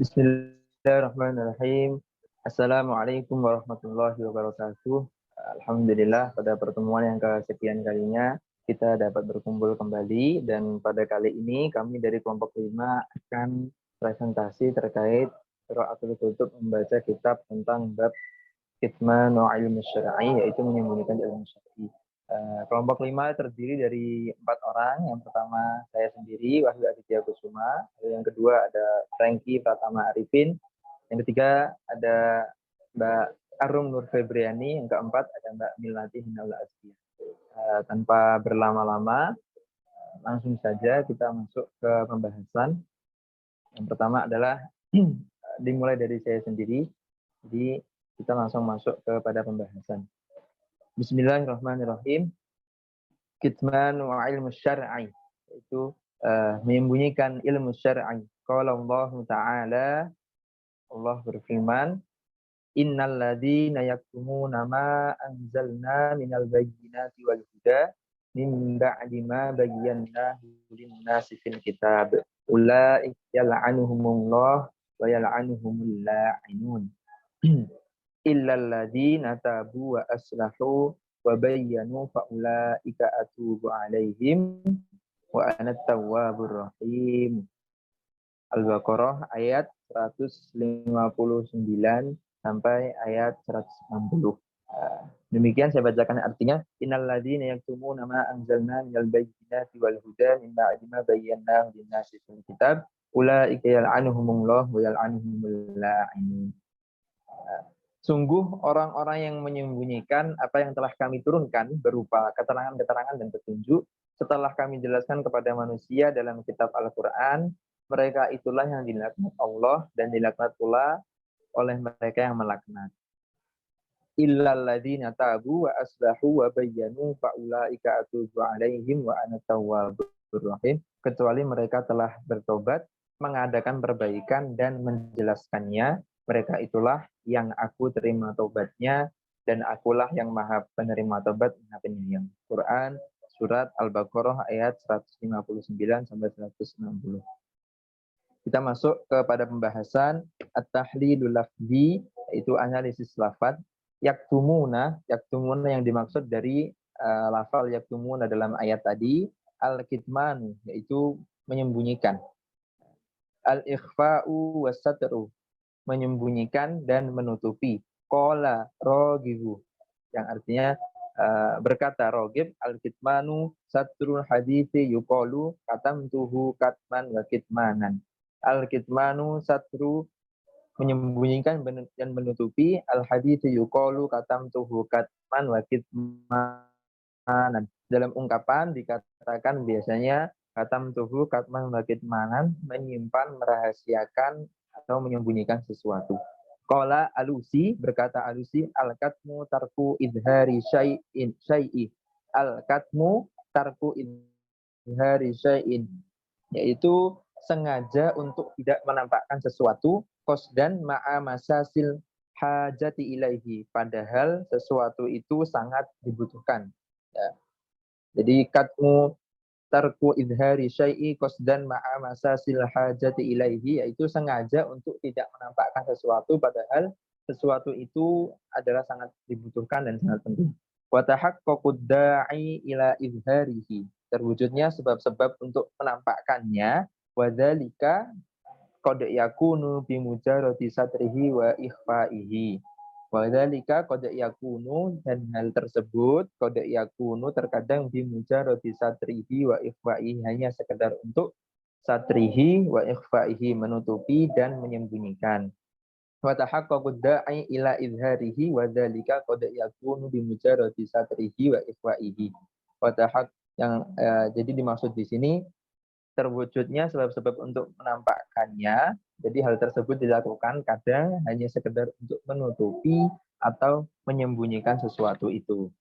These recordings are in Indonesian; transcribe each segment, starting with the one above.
Bismillahirrahmanirrahim. Assalamualaikum warahmatullahi wabarakatuh. Alhamdulillah pada pertemuan yang kesekian kalinya kita dapat berkumpul kembali, dan pada kali ini kami dari kelompok 5 akan presentasi terkait Qiraatul Kutub, membaca kitab tentang bab Kitman wa ilmu syar'i, yaitu menyembunyikan ilmu syar'i. Kelompok 5 terdiri dari 4 orang. Yang pertama saya sendiri, Wahyu Aditya Kusuma. Yang kedua ada Franky Pratama Arifin. Yang ketiga ada Mbak Arum Nur Febriani. Yang keempat ada Mbak Milati Hinaula Azkia. Tanpa berlama-lama, langsung saja kita masuk ke pembahasan. Yang pertama adalah dimulai dari saya sendiri. Jadi kita langsung masuk kepada pembahasan. Bismillahirrahmanirrahim. Kitman wa ilmu syar'i, itu menyembunyikan ilmu syar'i. Qala Allah Ta'ala, Allah berfirman, innal ladzina yaktumuna ma anzalna minal bayyinati wal huda min ba'di ma bayyanahu lin-nasi fil kitab ulaika yal'anuhumullah wa yal'anuhumul la'inun illal ladzina tabu wa aslahu wa bayyanu fa ulaika atubu alaihim wa anat tawwabur rahim. Al-Baqarah ayat 159 sampai ayat 160. Demikian saya bacakan artinya. Innal ladzina yaktumuna ma anzalna minal bayyinati wal huda min ba'di ma bayyanahu lin-nasi fil kitab ulaika yal'anuhumullah wa yal'anuhumul la'inun. Sungguh orang-orang yang menyembunyikan apa yang telah kami turunkan berupa keterangan-keterangan dan petunjuk setelah kami jelaskan kepada manusia dalam kitab Al-Quran, mereka itulah yang dilaknat Allah dan dilaknat pula oleh mereka yang melaknat. Illal ladzina tabu wa aslahu wa bayyanu fa ulaika atubu alaihim wa ana tawwabur rahim. Kecuali mereka telah bertobat, mengadakan perbaikan dan menjelaskannya, mereka itulah yang aku terima taubatnya, dan akulah yang maha penerima taubat, maha penyayang. Quran surat Al-Baqarah ayat 159 sampai 160. Kita masuk kepada pembahasan at-tahlilul lafzi, yaitu analisis lafaz. Yaktumuna yang dimaksud dari lafal yaktumuna dalam ayat tadi, al-kitman, yaitu menyembunyikan. Al-ikhfa'u was-satru, menyembunyikan dan menutupi. Qala rogibu, yang artinya berkata Rogib, al-kitmanu satrul hadithi yuqalu katamtuhu katman wa kitmanan. Al-kitmanu satru, menyembunyikan dan menutupi, al-hadithi yuqalu katamtuhu katman wa kitmanan. Dalam ungkapan dikatakan biasanya katamtuhu katman wa kitmanan, menyimpan, merahasiakan atau menyembunyikan sesuatu. Qala Alusi, berkata Alusi, al-katmu tarku idhari syai'i. Al-katmu tarku idhari syai'in, yaitu sengaja untuk tidak menampakkan sesuatu, qasdan ma'a masasil hajati ilaihi, padahal sesuatu itu sangat dibutuhkan. Ya. Jadi katmu tarku idhari syai'i qasdan ma'a masasil hajati ilaihi, yaitu sengaja untuk tidak menampakkan sesuatu padahal sesuatu itu adalah sangat dibutuhkan dan sangat penting. Wa tahaqqaqud da'i ila idharihi, terwujudnya sebab-sebab untuk menampakkannya. Wa dzalika qad yakunu bi mujarradi satrihi wa ikhfa'ihi. Wadzalika qad yakunu, dan hal tersebut qad yakunu terkadang bimujarradi satrihi wa ikhfa'ihi, hanya sekedar untuk satrihi wa ikhfa'ihi, menutupi dan menyembunyikan. Wa tahaqqaqud da'i ila izharihi wa dzalika qad yakunu bimujarradi satrihi wa ikhfa'ihi. Wa tahaq, yang jadi dimaksud di sini terwujudnya sebab-sebab untuk menampakkannya. Jadi hal tersebut dilakukan kadang hanya sekedar untuk menutupi atau menyembunyikan sesuatu itu.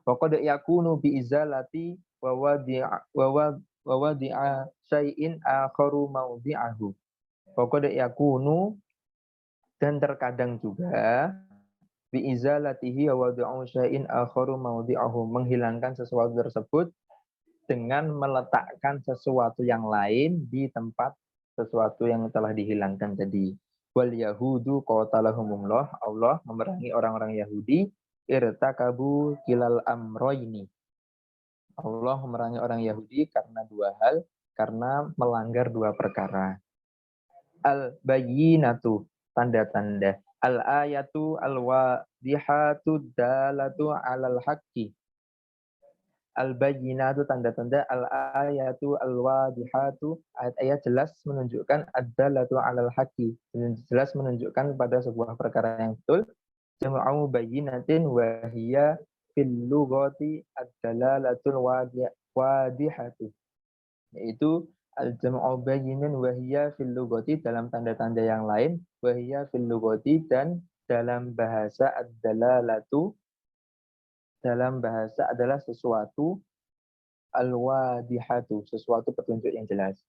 Wa qad yakunu bi izalati wa wadi'a syai'in akharu mawdi'ahu. Wa qad yakunu, dan terkadang juga bi izalatihi wa wadi'u syai'in akharu mawdi'ahu, menghilangkan sesuatu tersebut dengan meletakkan sesuatu yang lain di tempat sesuatu yang telah dihilangkan tadi. Wal yahudu qatalahumullah, Allah memerangi orang-orang Yahudi, irtakabu kilal amroini. Allah memerangi orang Yahudi karena dua hal, karena melanggar dua perkara. Al-bayyinatu, tanda-tanda. Al-ayatu al-wadihatu dalatu alal haqqi. Al-bayyinatu, tanda-tanda. Al-ayatu al-wadihatu, ayat-ayat jelas menunjukkan ad-dalatu alal haqqi, jelas menunjukkan pada sebuah perkara yang betul. Jam'u bayyinatin wa hiya fil lughati ad-dalalatul wadihatu, yaitu al-jam'u bayyinun wa hiya fil lughati, dalam tanda-tanda yang lain, wa hiya fil lughati, dan dalam bahasa ad-dalalatu, dalam bahasa adalah sesuatu al-wadihatu, sesuatu petunjuk yang jelas.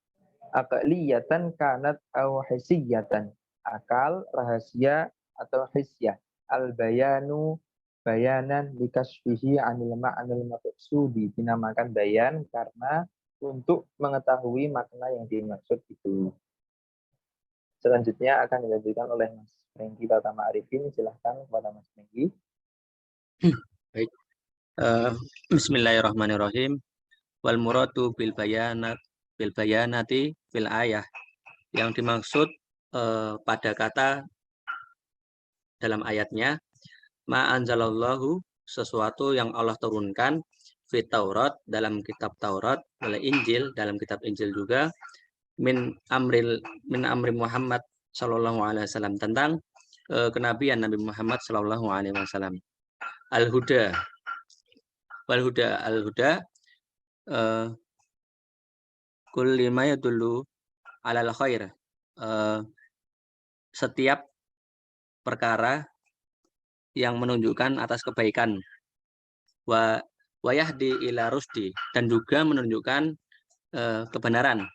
Aqliyatan kanat aw hisiyatan, akal, rahasia, atau hisyah. Al-bayanu bayanan likasfihi anil ma'anil maqsudi, dinamakan bayan karena untuk mengetahui makna yang dimaksud itu. Selanjutnya akan dilanjutkan oleh Mas Renggi Tatama Arifin. Silahkan kepada Mas Renggi. Baik. Bismillahirrahmanirrahim. Wal muradu bil bayanati fil ayah. Yang dimaksud pada kata dalam ayatnya, ma anzalallahu, sesuatu yang Allah turunkan, fit Taurat, dalam kitab Taurat, oleh Injil, dalam kitab Injil juga, min amri Muhammad sallallahu alaihi wasallam, tentang kenabian Nabi Muhammad sallallahu alaihi wasallam. Al-huda, wal huda, al-huda kulli ma yadullu alal khair, setiap perkara yang menunjukkan atas kebaikan, wa yahdi ila rusdi, dan juga menunjukkan kebenaran,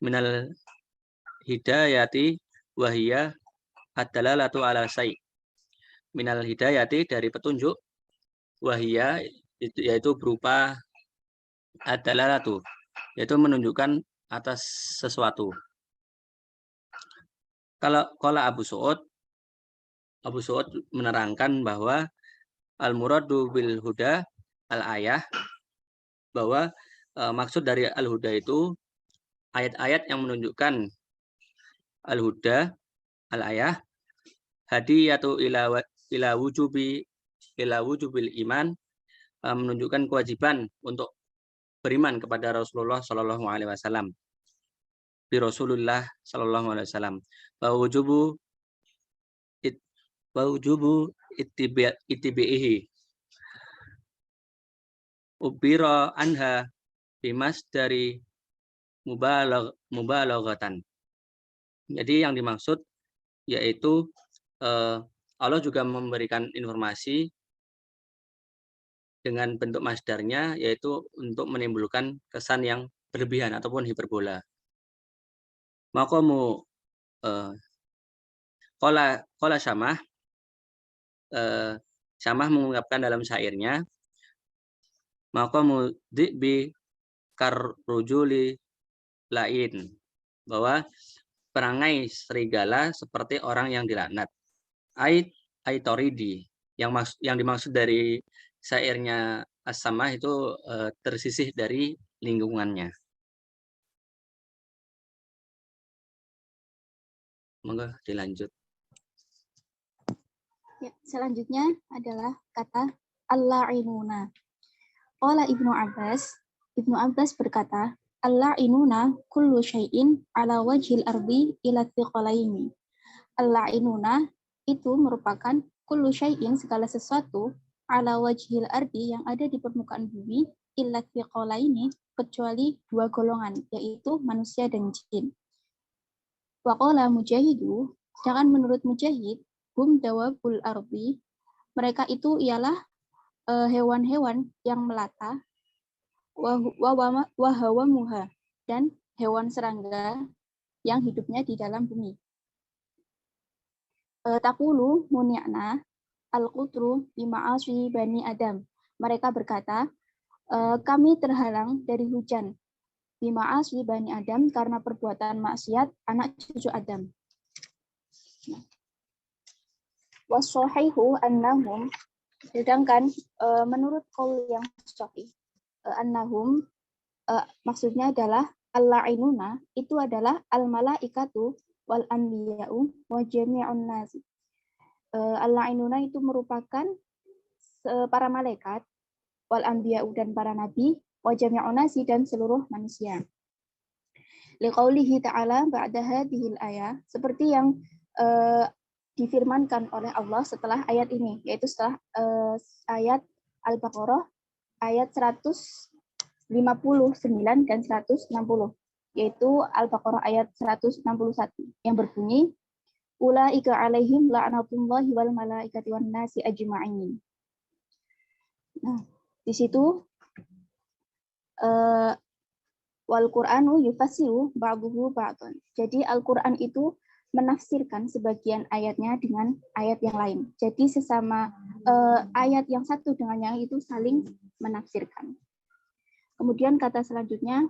minal hidayati wahiyya ad-dalalatu ala syai', minal hidayati, dari petunjuk, wahiyya, yaitu berupa ad-dalalatu, yaitu menunjukkan atas sesuatu. Kalau Abu Su'ud menerangkan bahwa al-muradu bil huda al-ayah, bahwa maksud dari al-huda itu ayat-ayat yang menunjukkan al-huda al-ayah, hadiyatu ila wujubil iman, menunjukkan kewajiban untuk beriman kepada Rasulullah Shallallahu Alaihi Wasallam, bi Rasulullah Shallallahu Alaihi Wasallam, bahwa wujubu ittibihi ubira anha bimas dari mubalaghatan. Jadi yang dimaksud yaitu Allah juga memberikan informasi dengan bentuk masdarnya, yaitu untuk menimbulkan kesan yang berlebihan ataupun hiperbola. Maqamu qala Syamah, Syamah mengungkapkan dalam syairnya, maqamu dhi'bi karrujuli lain, bahwa perangai serigala seperti orang yang dilaknat. Aitoridi, yang dimaksud dari syairnya As-Samah itu tersisih dari lingkungannya. Monggo dilanjut. Ya, selanjutnya adalah kata al-la'inuna. Qala Ibnu Abbas berkata, al-la'inuna kullu syai'in ala wajhil ardi ila thiqalaini. Al-la'inuna itu merupakan kullu syai'in, segala sesuatu, ala wajhil ardi, yang ada di permukaan bumi, illa thiqalaini, kecuali dua golongan, yaitu manusia dan jin. Wa qala Mujahidu, sedangkan menurut Mujahid, hum dawabul ardi, mereka itu ialah hewan-hewan yang melata, wa hawamuha, dan hewan serangga yang hidupnya di dalam bumi. Taqulu muni'na al-qutru bima'asi bani Adam. Mereka berkata, kami terhalang dari hujan bima'asi bani Adam, karena perbuatan maksiat anak cucu Adam. Was-shahihu annahum, sedangkan menurut qaul yang sahih, annahum maksudnya adalah al-la'inuna, itu adalah al-malaikatu wal anbiya'u wa jami'un nas. Al-la'inuna itu merupakan para malaikat, wal anbiya'u dan para nabi, wa jami'un nas dan seluruh manusia. Liqaulihi ta'ala ba'da hadhil ayah, seperti yang difirmankan oleh Allah setelah ayat ini, yaitu setelah ayat Al-Baqarah ayat 159 dan 160, yaitu Al-Baqarah ayat 161 yang berbunyi ulaika alaihim la'natullahi wal malaikati wan nasi ajma'in. Nah, di situ wal Qur'anu yufassiru ba'dahu ba'dan. Jadi Al-Qur'an itu menafsirkan sebagian ayatnya dengan ayat yang lain. Jadi sesama ayat yang satu dengan yang itu saling menafsirkan. Kemudian kata selanjutnya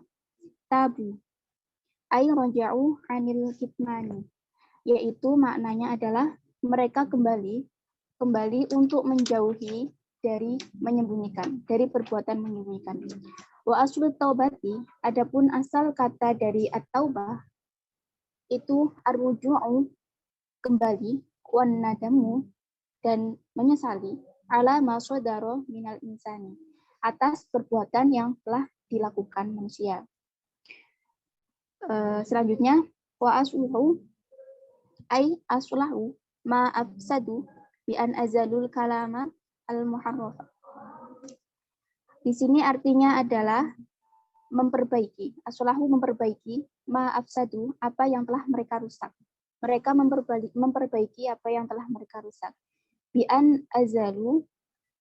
tabu ay raja'u 'anil kitmani, yaitu maknanya adalah mereka kembali untuk menjauhi dari menyembunyikan, dari perbuatan menyembunyikan. Wa aslu taubati, adapun asal kata dari at-taubah itu ar-ruju'u, kembali, wan nadamu, dan menyesali, ala ma sadara minal insani, atas perbuatan yang telah dilakukan manusia. Selanjutnya wa asluhu ay aslahu ma afsadu bi an azalul kalama al-muharrafa. Di sini artinya adalah memperbaiki, aslahu memperbaiki, ma afsadu apa yang telah mereka rusak. Mereka memperbaiki apa yang telah mereka rusak. Bi an azalu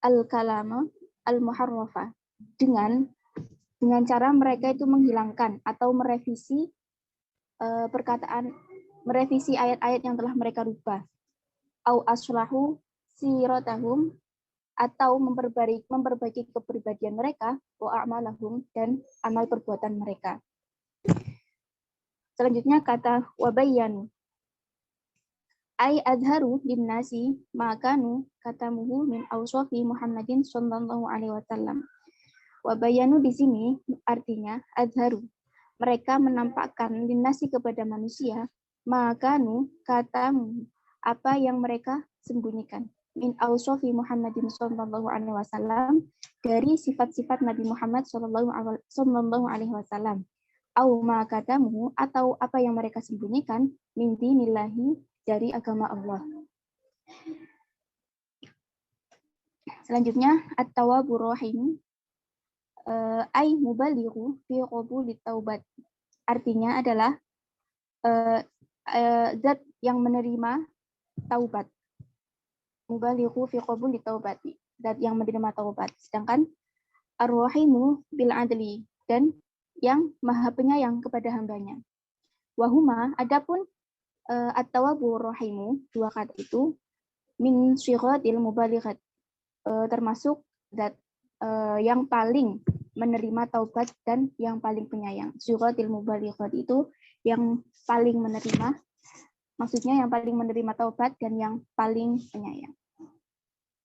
al-kalama al-muharrafa, dengan cara mereka itu menghilangkan atau merevisi merevisi ayat-ayat yang telah mereka rubah. Au aslahu siratahum, atau memperbaiki kepribadian mereka, wa a'malahum, dan amal perbuatan mereka. Selanjutnya kata wabayanu ay adharu linnasi makanu katamuhu min awsafi Muhammadin sallallahu alaihi wasallam. Wabayanu di sini artinya adharu, mereka menampakkan linnasi kepada manusia makanu katamu, apa yang mereka sembunyikan, min awsafi Muhammadin sallallahu alaihi wasallam, dari sifat-sifat Nabi Muhammad sallallahu alaihi wasallam. Au ma katamu, atau apa yang mereka sembunyikan, min dinillahi, dari agama Allah. Selanjutnya at-tawwabur rahim ay mubalighu fi qabulit taubat. Artinya adalah zat yang menerima taubat. Mubalighu fi qabulit taubat, zat yang menerima taubat. Sedangkan ar-rahimu bil adli, dan yang maha penyayang kepada hambanya. Wahuma, adapun at-tawwabur rahimu, dua kata itu min syighatil mubalighat, termasuk zat yang paling menerima taubat dan yang paling penyayang. Syighatil mubalighat itu yang paling menerima, maksudnya yang paling menerima taubat dan yang paling penyayang.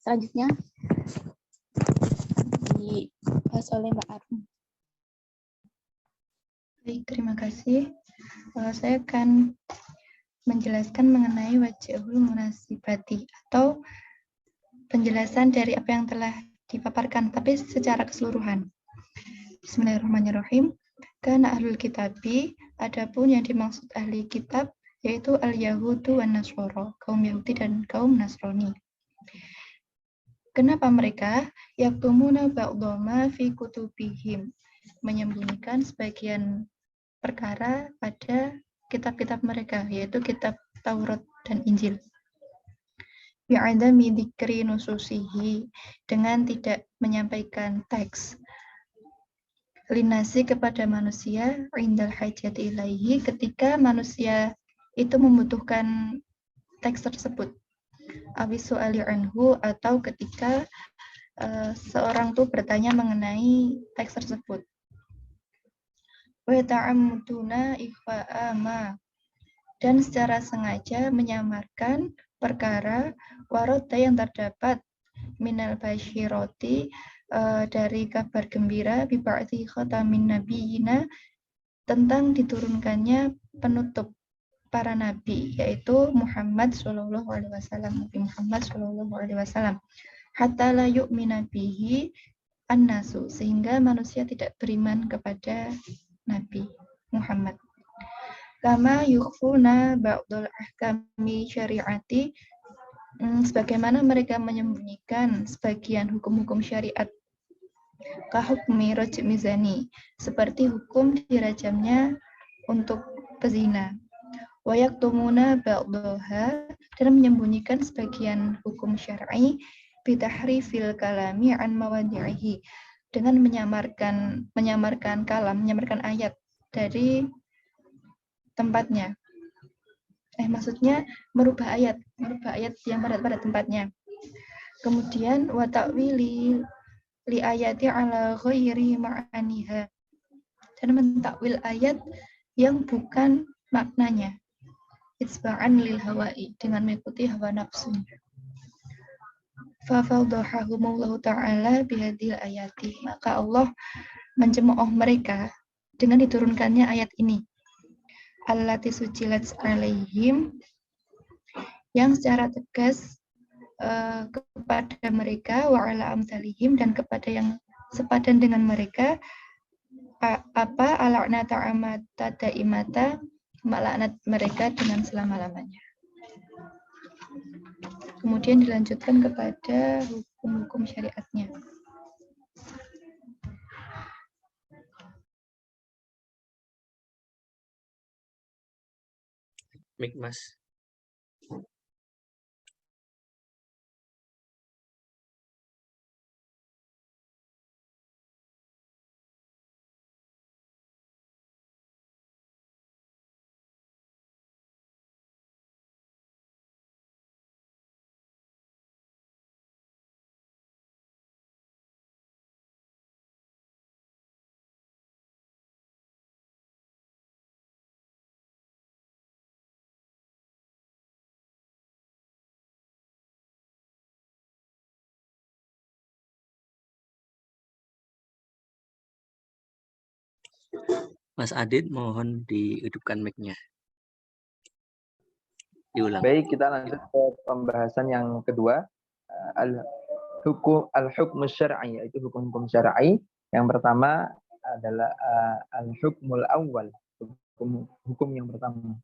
Selanjutnya dibahas oleh Mbak Arum. Baik, terima kasih. Saya akan menjelaskan mengenai wajhul munasibati, atau penjelasan dari apa yang telah dipaparkan, tapi secara keseluruhan. Bismillahirrahmanirrahim. Kana ahlul kitabi, adapun yang dimaksud ahli kitab yaitu al-Yahudu wan Nasara, kaum Yahudi dan kaum Nasrani. Kenapa mereka yaktumuna ba'dama fi kutubihim, menyembunyikan sebagian perkara pada kitab-kitab mereka, yaitu kitab Taurat dan Injil. Bi'adami dzikri nususihi, dengan tidak menyampaikan teks linasi kepada manusia, indal hajati ilaihi, ketika manusia itu membutuhkan teks tersebut. Awisu ali anhu, atau ketika seorang tuh bertanya mengenai teks tersebut. wa ta'ammuduna ikhfa'a ma, dan secara sengaja menyamarkan perkara waroda yang terdapat minal basyiroti, dari kabar gembira bi ba'dhi khatamin nabiyina, tentang diturunkannya penutup para nabi, yaitu Muhammad Shallallahu Alaihi Wasallam, Nabi Muhammad Shallallahu Alaihi Wasallam. Hatta la yu'mina bihi an-nasu, sehingga manusia tidak beriman kepada Nabi Muhammad. Kama yukhfuna ba'dul ahkami syariati, sebagaimana mereka menyembunyikan sebagian hukum-hukum syariat. Kahukmi rajmi zani, seperti hukum dirajamnya untuk pezina. Wa yaktumuna ba'daha, dan menyembunyikan sebagian hukum syar'i bitahrifil kalami an mawadi'ihi, dengan menyamarkan kalam, menyamarkan ayat dari tempatnya. Maksudnya merubah ayat yang pada tempatnya. Kemudian wa ta'wili li ayati ala ghairi ma'aniha, dan mentakwil ayat yang bukan maknanya. Itsba'an lil hawa'i, dengan mengikuti hawa nafsu. Fa fadhahahumullahu ta'ala bihadil ayati, maka Allah mencemooh mereka dengan diturunkannya ayat ini. Allati sujilat alaihim, yang secara tegas kepada mereka, wa ala amsalihim, dan kepada yang sepadan dengan mereka, ala'nata amata daimata, melaknat mereka dengan selama-lamanya. Kemudian dilanjutkan kepada hukum-hukum syariatnya. Mik, Mas. Mas Adit, mohon dihidupkan mic-nya. Diulang. Baik, kita lanjut ke pembahasan yang kedua, al-hukm syar'i, yaitu hukum-hukum syar'i. Yang pertama adalah al-hukmul awal, hukum yang pertama.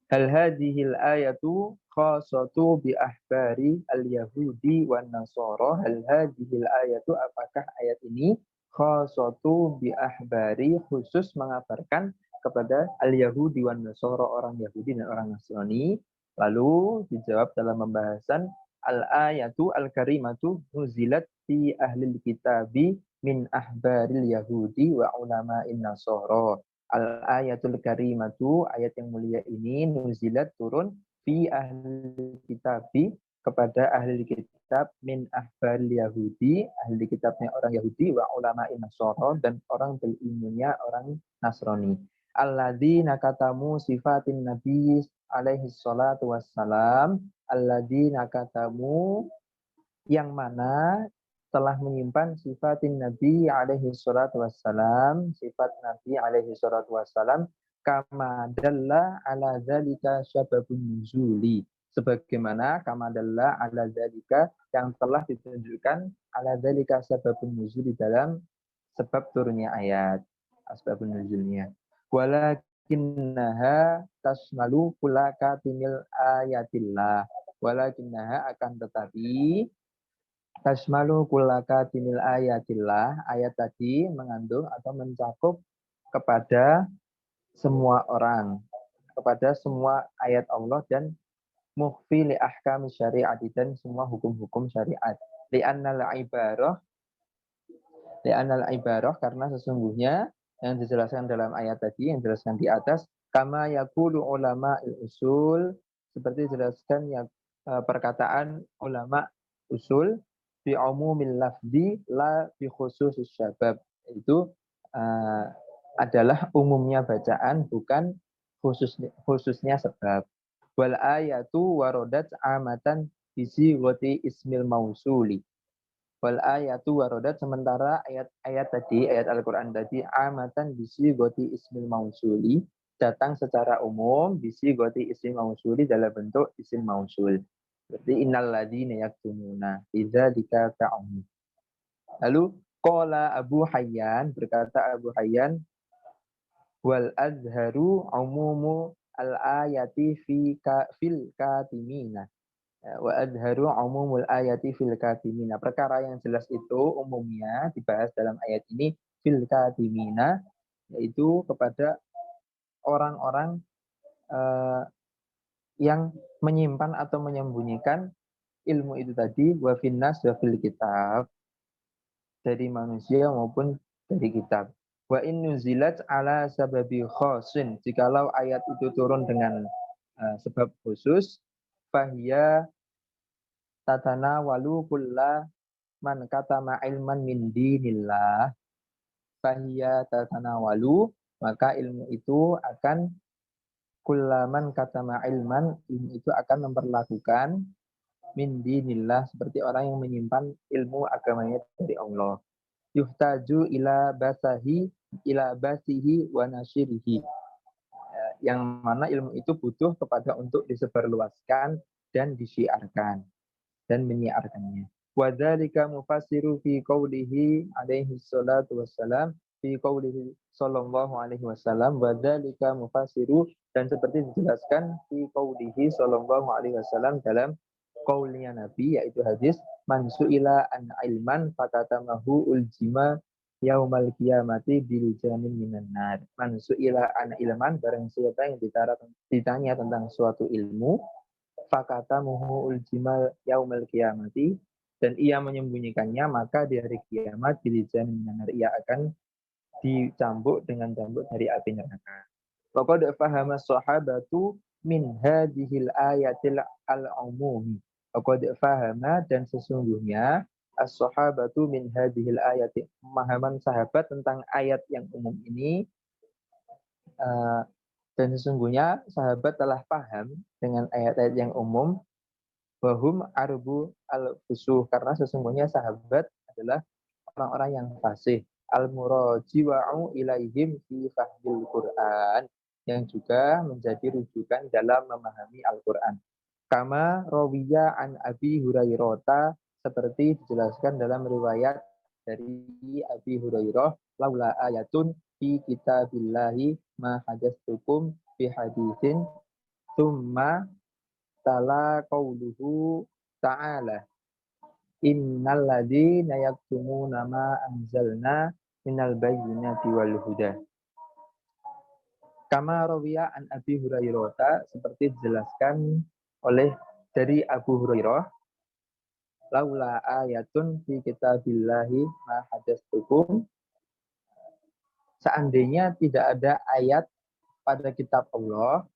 Hal hadhil ayatu khassatu bi ahbari al-yahudi wan nasara. Hal hadhil ayatu, apakah ayat ini khassatu bi ahbari, khusus mengabarkan kepada al-yahudi wan nasara, orang Yahudi dan orang Nasrani. Lalu dijawab dalam pembahasan al-ayatu al-karimatu nuzilat fi ahlil kitabi min ahbaril yahudi wa ulama'in nasara. Al-ayatul karimatu, ayat yang mulia ini, nuzilat, turun, fi ahli kitabi, kepada ahli kitab, min ahbaril yahudi, ahli kitabnya orang Yahudi, wa ulama'in nasara, dan orang berilmunya orang Nasrani. Alladzina katamu sifatin nabi alaihi salatu wassalam, alladzina katamu, yang mana telah menyimpan sifatin Nabi alaihi salatu wassalam, sifat Nabi alaihi salatu wassalam, kama dalla ala dzalika sababun nuzuli, sebagaimana kama dalla ala dzalika, yang telah ditunjukkan ala dzalika sababun nuzuli, dalam sebab turunnya ayat, asbabun nuzulnya. Walakinnaha tasmalu kulla katimil ayatillah, walakinnaha, akan tetapi, tasmalu kullaka timil ayatillah, ayat tadi mengandung atau mencakup kepada semua orang, kepada semua ayat Allah, dan mukhfi li ahkam syari'ati, dan semua hukum-hukum syariat. Li'annal ibarah, karena sesungguhnya yang dijelaskan dalam ayat tadi, yang dijelaskan di atas, kama yaqulu ulama usul, seperti dijelaskan yang perkataan ulama usul, fi umumil lafzi la fi khususis syabab, itu adalah umumnya bacaan, bukan khususnya sebab. Wal ayatu warodat amatan bisi goti ismil mausuli. Wal ayatu warodat, sementara ayat-ayat tadi, ayat Al-Quran tadi, amatan bisi goti ismil mausuli, datang secara umum bisi goti ismil mausuli dalam bentuk isim mausul. Berarti innal ladzina yaktumuna bidzalika ta'um. Lalu qala Abu Hayyan, berkata Abu Hayyan, wal azharu umumu al-ayati fil katimina. Wa azharu umumul ayati fil katimina. Perkara yang jelas itu umumnya dibahas dalam ayat ini fil katimina, yaitu kepada orang-orang yang menyimpan atau menyembunyikan ilmu itu tadi, wa finnas wa fil kitab, dari manusia maupun dari kitab. Wa in nuzilat ala sababi khosin, jikalau ayat itu turun dengan sebab khusus, fahiya tatana walu kulla man katama ilman min dinillah, fahiya tatana walu, maka ilmu itu akan kullaman katama ilman, ilmu itu akan memperlakukan min dinillah, seperti orang yang menyimpan ilmu agamanya dari Allah. Yuhtaju ila basihi wa nasyirihi, yang mana ilmu itu butuh kepada untuk disebarluaskan dan disiarkan dan menyiarkannya. Wa dzalika mufassiru fi qaulihi alaihi salatu wassalam, fi qaulihi sallallahu alaihi wasallam, wa dzalika mufassiru, dan seperti dijelaskan fi qaulihi sallallahu alaihi wasallam dalam qaulnya Nabi, yaitu hadis man su'ila an ilman fakatamahu uljima yaumal qiyamati bil jamin minan nar. Man su'ila an ilman, barang siapa yang ditanya tentang suatu ilmu, fakatamahu uljima yaumal qiyamati, dan ia menyembunyikannya, maka di hari kiamat bil jamin minan nar, ia akan dicambuk dengan cambuk dari api neraka. Faqad fahama sahabatu min hadhil ayatil al-umumi. Faqad fahama, dan sesungguhnya as-sahabatu min hadhil ayati, pemahaman sahabat tentang ayat yang umum ini, dan sesungguhnya sahabat telah paham dengan ayat-ayat yang umum, wahum arbu al-fusuh, karena sesungguhnya sahabat adalah orang-orang yang fasih, al-murajiwa'u ilaihim fi fahmil Qur'an, yang juga menjadi rujukan dalam memahami Al-Quran. Kama rawiya an Abi Hurairah, seperti dijelaskan dalam riwayat dari Abi Hurairah, laula ayatun fi kitabillahi ma hadastukum fi haditsin thumma tala qauluhu ta'ala innal ladzina yaktumuna ma anzalna minal bayyinati wal huda. Kama rawiya an Abi Hurairah, seperti dijelaskan oleh dari Abu Hurairah, laula ayatun fi kitabillahi ma hadastukum, seandainya tidak ada ayat pada kitab Allah,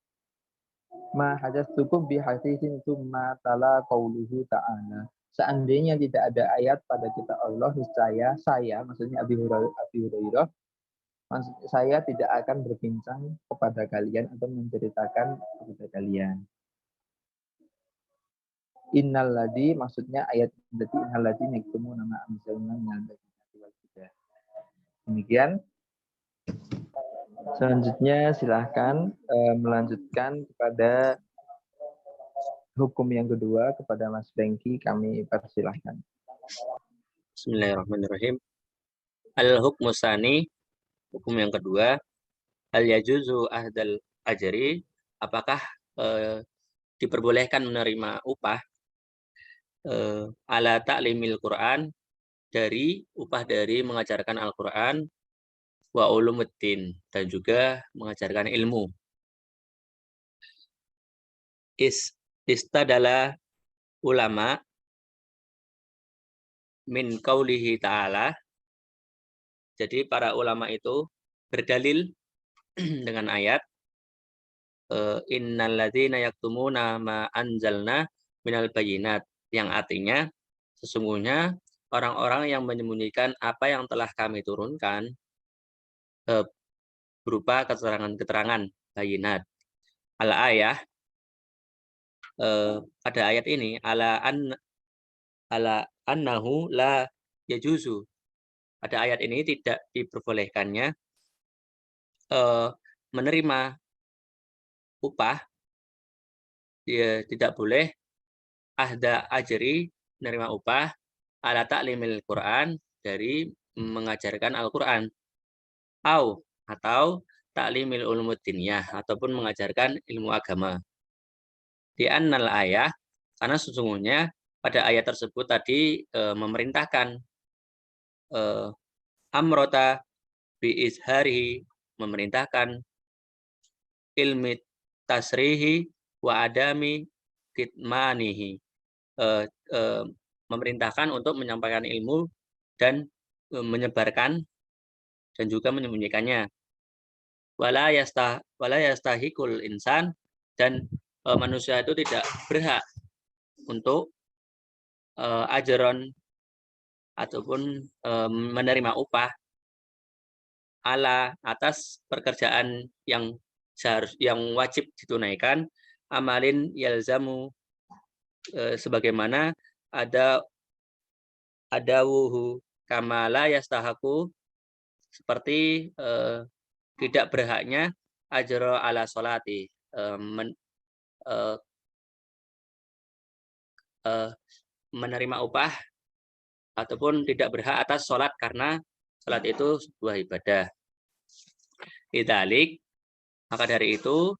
ma hadastukum bi hadisin tsumma tala qauluhu ta'ala, seandainya tidak ada ayat pada kitab Allah, saya maksudnya Abi Hurairah, saya tidak akan berbincang kepada kalian atau menceritakan kepada kalian. Innal ladzi, maksudnya ayat berarti innal ladzi yaktumu nama amsalna minal bayyinati wal huda. Demikian. Selanjutnya silahkan melanjutkan kepada hukum yang kedua, kepada Mas Bengki, kami persilahkan. Bismillahirrahmanirrahim. Al-hukmu tsani, hukum yang kedua, al yajuzu ahdal ajri, apakah diperbolehkan menerima upah ala ta'limil Quran, dari upah dari mengajarkan Al-Quran, wa ulumuddin, dan juga mengajarkan ilmu. Istadala ulama min qaulihi ta'ala, jadi para ulama itu berdalil dengan ayat innal ladzina yaktumuna ma anzalna minal bayyinat, yang artinya sesungguhnya orang-orang yang menyembunyikan apa yang telah kami turunkan berupa keterangan-keterangan bayinat. Al-ayah, pada ayat ini ala annahu la yajuzu. Pada ayat ini tidak diperbolehkannya menerima upah, dia tidak boleh ahda ajri, menerima upah ala ta'limil Quran, dari mengajarkan Al-Quran, atau ta'limil ulumuddiniyah, ataupun mengajarkan ilmu agama. Di annal ayah, karena sesungguhnya pada ayat tersebut tadi memerintahkan amrota bi izharihi, memerintahkan ilmi tasrihi wa adami kitmanihi, memerintahkan untuk menyampaikan ilmu dan menyebarkan dan juga menyembunyikannya. Wala yastahikul insan, dan manusia itu tidak berhak untuk ajron ataupun menerima upah ala atas pekerjaan yang wajib ditunaikan, amalin yalzamu, sebagaimana adawuhu kamala yastahaku, seperti tidak berhaknya ajro ala sholati, menerima upah ataupun tidak berhak atas sholat, karena sholat itu sebuah ibadah. Idalik, maka dari itu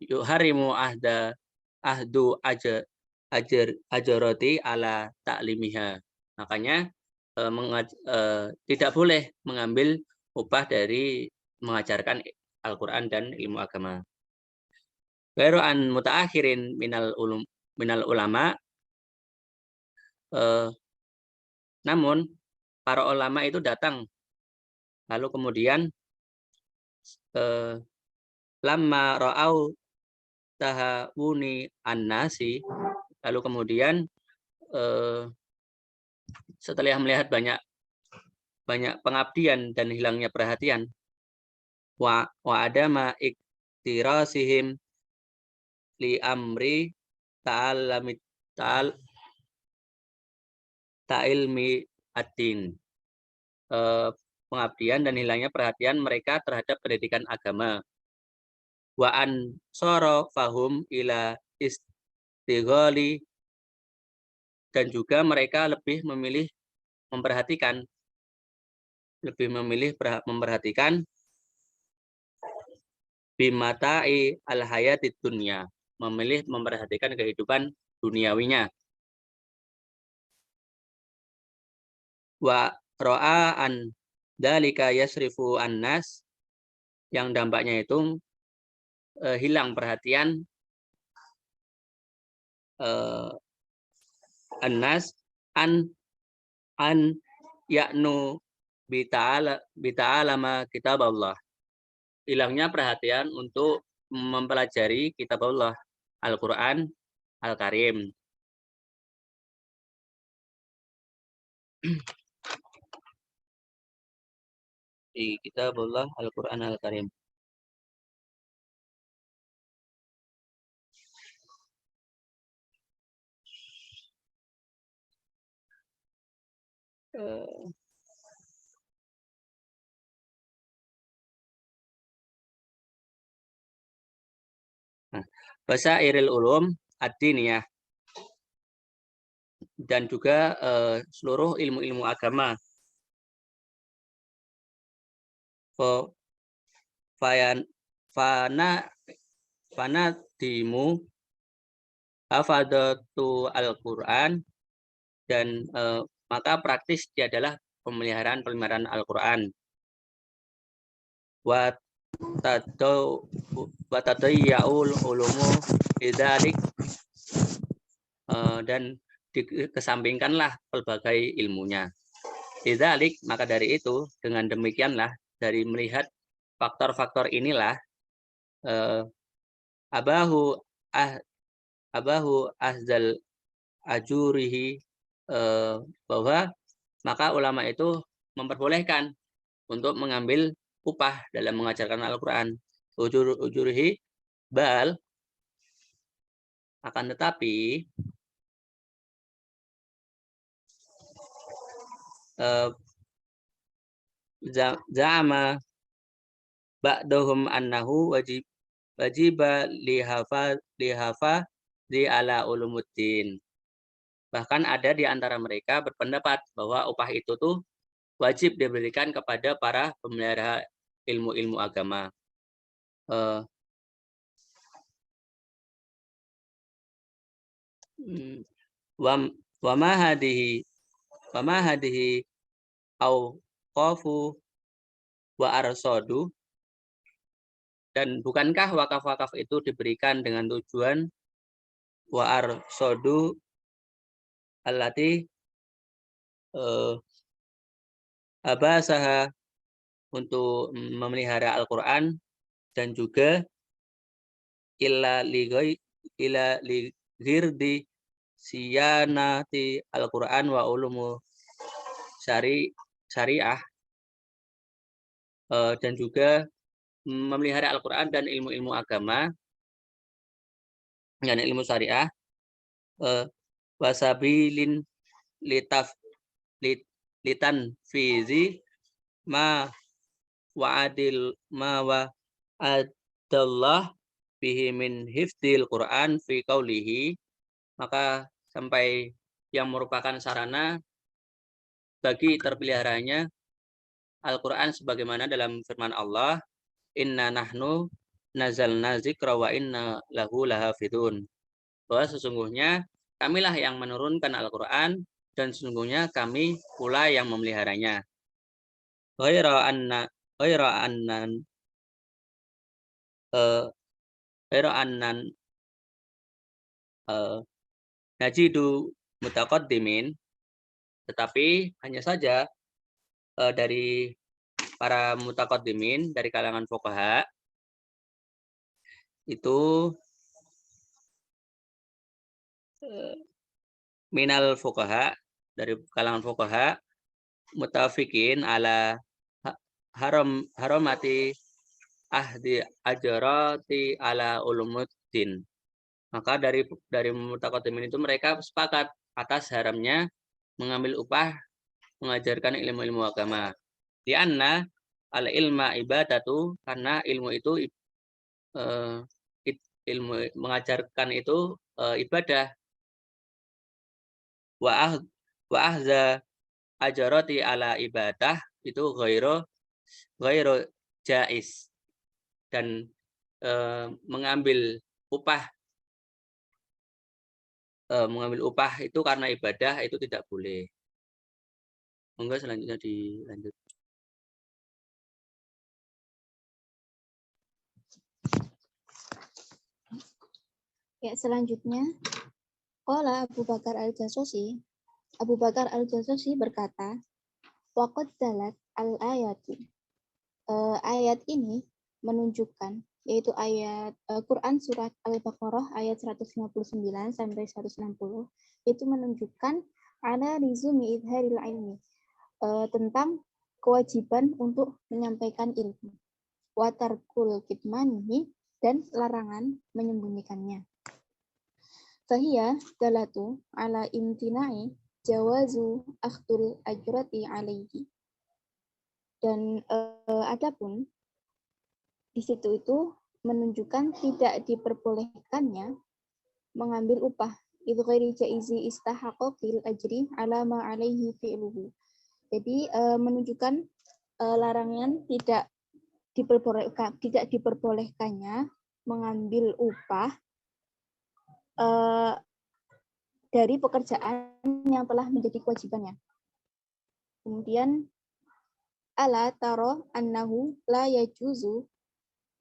yuharimu ahdu ajaroti ala ta'limiha. Makanya tidak boleh mengambil upah dari mengajarkan Al-Quran dan ilmu agama. Ghairu an mutaakhirin minal ulama, namun para ulama itu datang lalu kemudian lamma ra'au tahawuni an-nasi, lalu kemudian setelah melihat banyak pengabdian dan hilangnya perhatian, wa adama iktirasihim li amri ta'ilmi ad-din, pengabdian dan hilangnya perhatian mereka terhadap pendidikan agama. Wa an soro fahum ila istighali, dan juga mereka lebih memilih memperhatikan bimatai al-hayatid dunya, memperhatikan kehidupan duniawinya. Wa ra'an dalika yasrifu an-nas, yang dampaknya itu hilang perhatian an-nas an ya'nu bita'alama kitab Allah, hilangnya perhatian untuk mempelajari kitab Allah, Al-Quran Al-Karim. Di kitab Allah Al-Quran Al-Karim. Basairil ulum ad-diniyah, dan juga seluruh ilmu-ilmu agama. Fana dimu hafadatu al-Quran, dan maka praktis dia adalah pemeliharaan Al-Quran. Wa tadayya'ul ulumu idzalik, dan dikesampingkanlah pelbagai ilmunya. Idzalik, maka dari itu, dengan demikianlah, dari melihat faktor-faktor inilah, abahu ahzal ajurihi, bahwa maka ulama itu memperbolehkan untuk mengambil upah dalam mengajarkan Al-Quran. Ujurihi bal, akan tetapi za'ama ba'dahum annahu wajiba lihafa di ala ulumuddin. Bahkan ada di antara mereka berpendapat bahwa upah itu tuh wajib diberikan kepada para pemelihara ilmu-ilmu agama. Wa ma hadihi au qafu wa arsadu, dan bukankah wakaf-wakaf itu diberikan dengan tujuan wa arsadu allati abasaha, untuk memelihara Al-Quran, dan juga illa li ghirdi siyanati Al-Quran wa ulumu syariah, dan juga memelihara Al-Quran dan ilmu-ilmu agama dan ilmu syariah, wasabilin litan fizi ma wa'adallah bihi min hifdil Quran fi qawlihi, maka sampai yang merupakan sarana bagi terpeliharanya Al-Quran sebagaimana dalam firman Allah, inna nahnu nazalna zikra wa inna lahu lahafidun, bahwa sesungguhnya kamilah yang menurunkan Al-Quran dan sesungguhnya kami pula yang memeliharanya. Ghaira annan najidu mutaqaddimin, tetapi hanya saja dari para mutaqaddimin dari kalangan fuqaha itu minal fuqaha, dari kalangan fuqaha mutafikin ala haramati ahdi ajarati ala ulumuddin, maka dari mutaqaddimin itu mereka sepakat atas haramnya mengambil upah mengajarkan ilmu-ilmu agama. Di anna al ilma ibadatu, karena ilmu itu ilmu mengajarkan itu ibadah. Wa ahza ajarati ala ibadah itu ghairu jais, dan mengambil upah itu karena ibadah itu tidak boleh. Monggo selanjutnya dilanjut. Ya, selanjutnya qala Abu Bakar Al-Jasusi berkata, waqad dalat al-ayatu, ayat ini menunjukkan, yaitu ayat Quran surat Al-Baqarah ayat 159 sampai 160, itu menunjukkan ala rizumi idharil ilmi, tentang kewajiban untuk menyampaikan ilmu, wa tarkul kitmanihi, dan larangan menyembunyikannya. Fahiyya dalatu ala imtinai jawazu akhdul ajrati alaihi. Dan adapun di situ itu menunjukkan tidak diperbolehkannya mengambil upah idh ghairi jaizi istahaqaqil ajri ala ma alaihi fi'luhu. Jadi menunjukkan larangan tidak diperbolehkannya mengambil upah dari pekerjaan yang telah menjadi kewajibannya. Kemudian ala taro annahu la yajuzu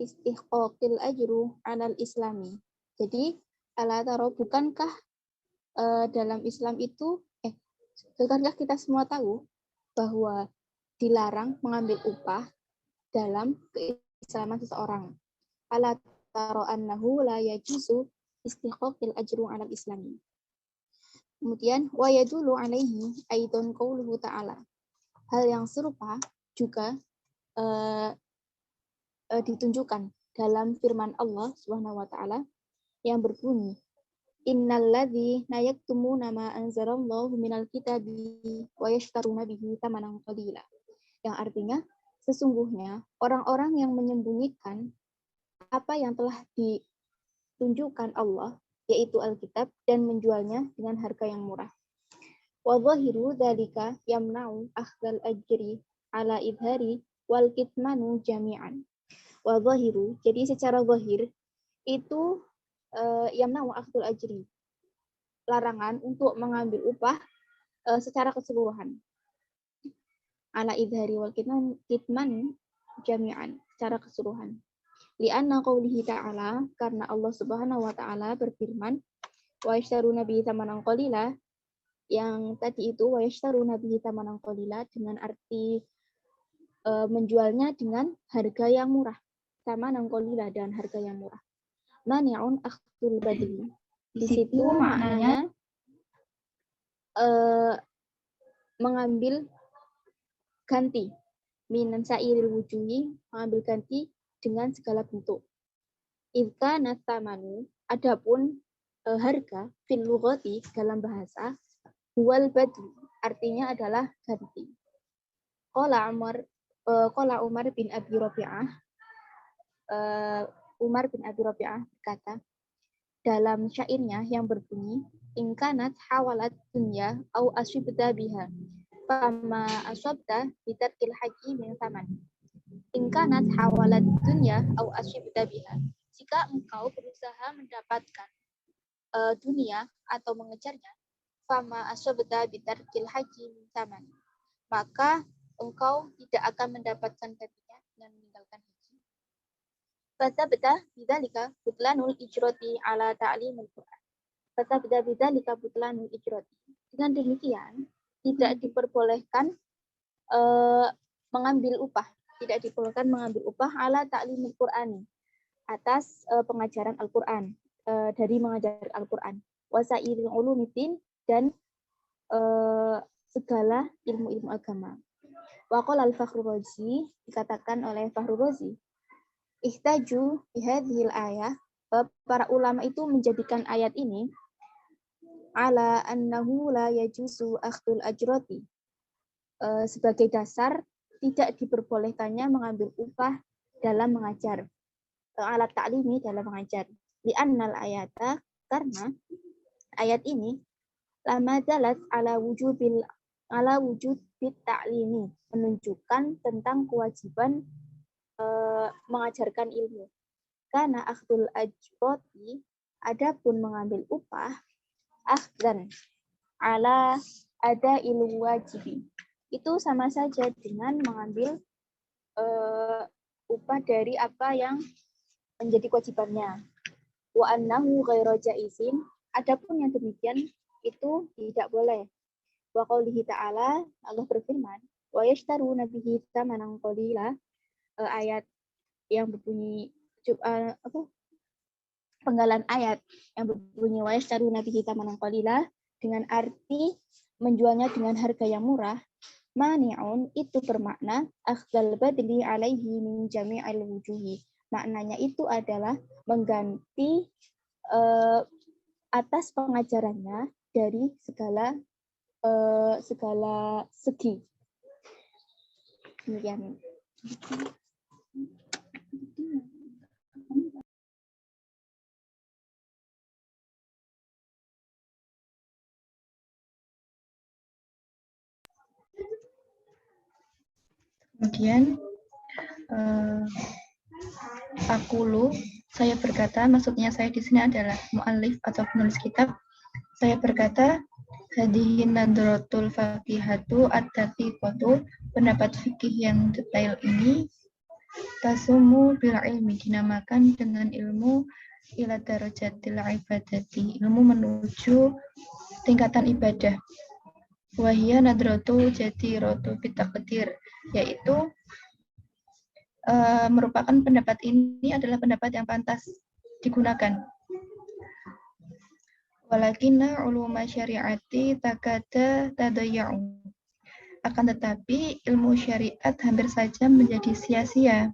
istihqaqil ajru 'alal islami. Jadi ala taro, bukankah dalam Islam itu bukankah kita semua tahu bahwa dilarang mengambil upah dalam keislaman seseorang. Ala taro annahu la yajuzu istihqaqil ajru 'alal islami. Kemudian wa yadullu alaihi aidan qauluhu ta'ala. Hal yang serupa juga ditunjukkan dalam firman Allah Subhanahu wa taala yang berbunyi, innalladzina yaktumuna ma anzalallahu minal kitabi wa yashtaruna bihi tsamanan qalila. Yang artinya sesungguhnya orang-orang yang menyembunyikan apa yang telah ditunjukkan Allah, yaitu Alkitab, dan menjualnya dengan harga yang murah. Wa dhahiru dzalika yamna'u akhdal ajri ala idhari wal kitmanu jami'an. Wa dhahiru, jadi secara zahir itu yamna'u akhdal ajri, larangan untuk mengambil upah secara keseluruhan. Ala idhari wal kitmanu jami'an, secara keseluruhan. Li'anna qawlihi ta'ala, karena Allah Subhanahu wa taala berfirman, wa yashtaruna bihi tsamanan qalila, yang tadi itu wa yashtaruna bihi tsamanan qalila dengan arti menjualnya dengan harga yang murah. Tsamanan qalila, dan harga yang murah. Mani'un akhdul badli. Di situ maknanya mengambil ganti, minan sa'iril wujuhi, mengambil ganti dengan segala bentuk. Idza nathamanu, adapun harga fil lughati dalam bahasa, huwal badlu, artinya adalah ganti. Qala Umar bin Abi Rabi'ah, Umar bin Abi Rabi'ah berkata dalam syairnya yang berbunyi, in kanat hawalat dunya au asybta biha fama asabta bitarkil haji min saman. In kanat hawalat dunya au asybta biha, jika engkau berusaha mendapatkan dunia atau mengejarnya, fama asabta bitarkil haji min saman, maka engkau tidak akan mendapatkan gantinya dengan meninggalkan haji. Fatabda bidzalika butlanul ijrati ala ta'limil Qur'an. Fatabda bidzalika butlanul ijrati. Dengan demikian tidak diperbolehkan mengambil upah, tidak diperbolehkan mengambil upah ala ta'limil Qur'ani, atas pengajaran Al-Qur'an, dari mengajar Al-Qur'an. Wasairil ulumiddin, dan segala ilmu-ilmu agama. Waqala al-Fakhrur Razi, dikatakan oleh Fakhrur Razi, ihtaju bihadhil ayah, para ulama itu menjadikan ayat ini ala annahu la yajuzu akhdul ajrati, sebagai dasar tidak diperbolehkannya mengambil upah dalam mengajar, alat ta'limi dalam mengajar. Li'annal ayata, karena ayat ini lama dalat ala wujud bit ta'limi, menunjukkan tentang kewajiban mengajarkan ilmu. Karena akhdul ajroti, adapun mengambil upah, akhdan ala ada ilmu wajibi, itu sama saja dengan mengambil upah dari apa yang menjadi kewajibannya. Wa annahu ghairu jaizin, adapun yang demikian itu tidak boleh. Wa qaulihi ta'ala, Allah berfirman, wa yashtaruna bihi tsamanan qalila, ayat yang berbunyi penggalan ayat yang berbunyi wa yashtaruna bihi tsamanan qalila, dengan arti menjualnya dengan harga yang murah. Mani'un, itu bermakna akhdal badli alaihi min jami'il wujuhi, maknanya itu adalah mengganti atas pengajarannya dari segala segi. Demikian. Kemudian saya berkata, maksudnya saya di sini adalah mu'allif atau penulis kitab. Saya berkata, hadhihi nadratul faqihatu at-taqiqatu, pendapat fikih yang detail ini, tasumu bil ilmi, dinamakan dengan ilmu, ila darajatil ibadati, ilmu menuju tingkatan ibadah. Wahia nadratu jadiratu bitaqdir, yaitu merupakan pendapat ini adalah pendapat yang pantas digunakan. Walakinna uluma syariati takada tadayya'u, akan tetapi ilmu syariat hampir saja menjadi sia-sia.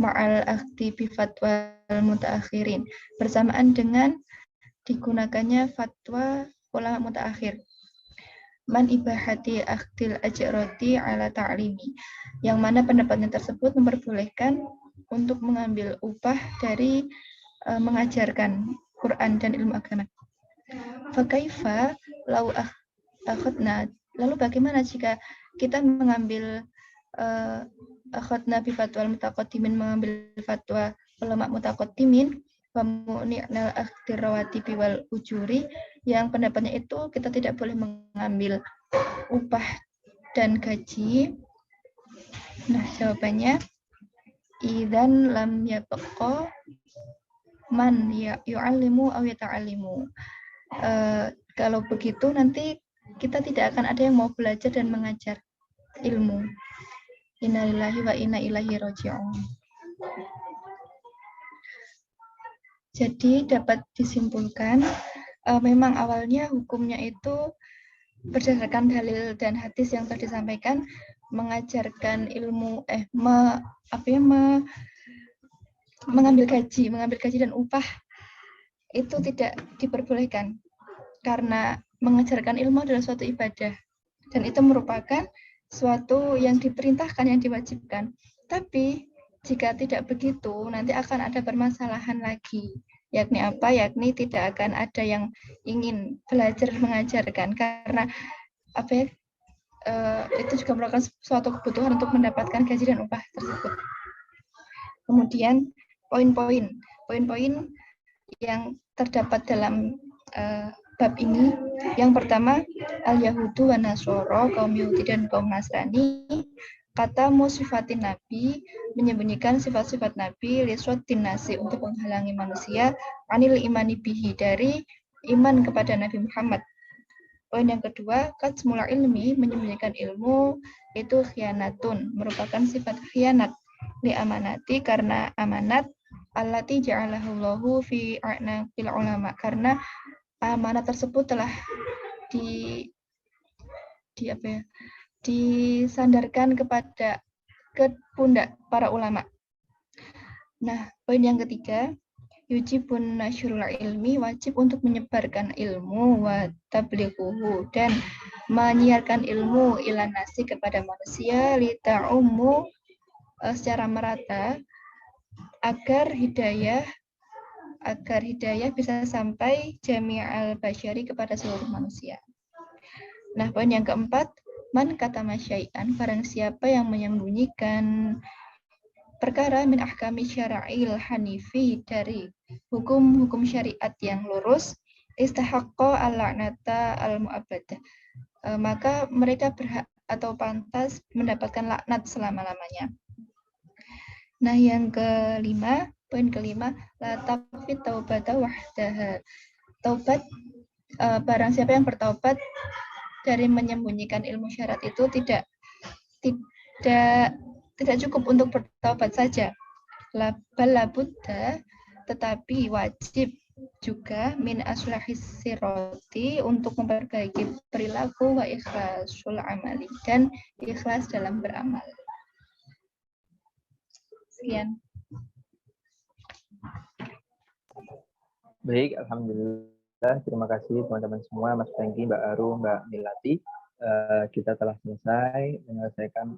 ma'al akhdi bi fatwal mutaakhirin, bersamaan dengan digunakannya fatwa ulama mutaakhir. Man ibahati akhdil ajroti ala ta'limi, yang mana pendapatnya tersebut memperbolehkan untuk mengambil upah dari mengajarkan Quran dan ilmu agama. Fakaifa lau akhadna, lalu bagaimana jika kita mengambil akhadna bi fatwal mutaqaddimin, mengambil fatwa ulama mutaqaddimin, wa mu'ni'nal akhdir rawatibi wal ujuri, yang pendapatnya itu kita tidak boleh mengambil upah dan gaji. Nah, jawabannya idzan lam yabqa man yu'allimu aw yata'allimu. Kalau begitu nanti kita tidak akan ada yang mau belajar dan mengajar ilmu. Innalillahi wa inna ilaihi raji'un. Jadi dapat disimpulkan memang awalnya hukumnya itu berdasarkan dalil dan hadis yang telah disampaikan, mengajarkan ilmu mengambil gaji dan upah itu tidak diperbolehkan, karena mengajarkan ilmu adalah suatu ibadah dan itu merupakan suatu yang diperintahkan, yang diwajibkan. Tapi jika tidak begitu, nanti akan ada permasalahan lagi. Yakni apa? Yakni tidak akan ada yang ingin belajar mengajarkan, karena itu juga merupakan suatu kebutuhan untuk mendapatkan gaji dan upah tersebut. Kemudian poin-poin yang terdapat dalam bab ini, yang pertama, al-Yahudu wa Nasoro, kaum Yahudi dan kaum Nasrani, kata musifatin Nabi, menyembunyikan sifat-sifat Nabi, liswatin nasi, untuk menghalangi manusia, anil imani bihi, dari iman kepada Nabi Muhammad. Poin yang kedua, katsmul ilmi, menyembunyikan ilmu, itu khianatun, merupakan sifat khianat, li amanati, karena amanat, allati ja'alahullahu fi a'naqil ulama, karena amanat tersebut telah disandarkan ke pundak para ulama. Nah, poin yang ketiga, yujibun nasyrul ilmi, wajib untuk menyebarkan ilmu, wa tablighuhu, dan menyiarkan ilmu ila nasi, kepada manusia, li ta'ummu, secara merata, agar hidayah bisa sampai jami'al basyari, kepada seluruh manusia. Nah, poin yang keempat, man kata masyai'an, barang siapa yang menyembunyikan perkara min ahkami syara'il hanifi, dari hukum-hukum syariat yang lurus, istahaqqa al-la'nata al-mu'abbadah, maka mereka berhak atau pantas mendapatkan laknat selama-lamanya. Nah, yang kelima, poin kelima, la taqfi taubata wahdaha. Taubat, barang siapa yang bertaubat dari menyembunyikan ilmu syarat itu tidak cukup untuk bertaubat saja. Bal labudda, tetapi wajib juga min aslahis siroti, untuk memperbaiki perilaku, wa ikhlasul amali, dan ikhlas dalam beramal. Sekian. Baik, alhamdulillah. Terima kasih teman-teman semua, Mas Franky, Mbak Aru, Mbak Milati. Kita telah selesai menyelesaikan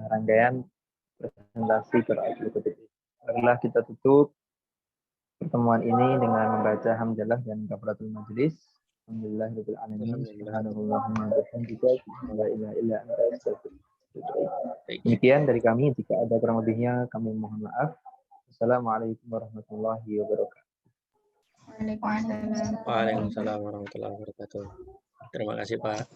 rangkaian presentasi Qiraatul Kutub. Marilah kita tutup pertemuan ini dengan membaca hamdalah dan kafaratul majelis. Alhamdulillahirabbil alamin. Subhanallahumma wa bihamdika, la ilaha illa anta, astaghfiruka. Demikian dari kami. Jika ada kurang lebihnya, kami mohon maaf. Assalamualaikum warahmatullahi wabarakatuh. Waalaikumsalam warahmatullahi wabarakatuh. Terima kasih, Pak.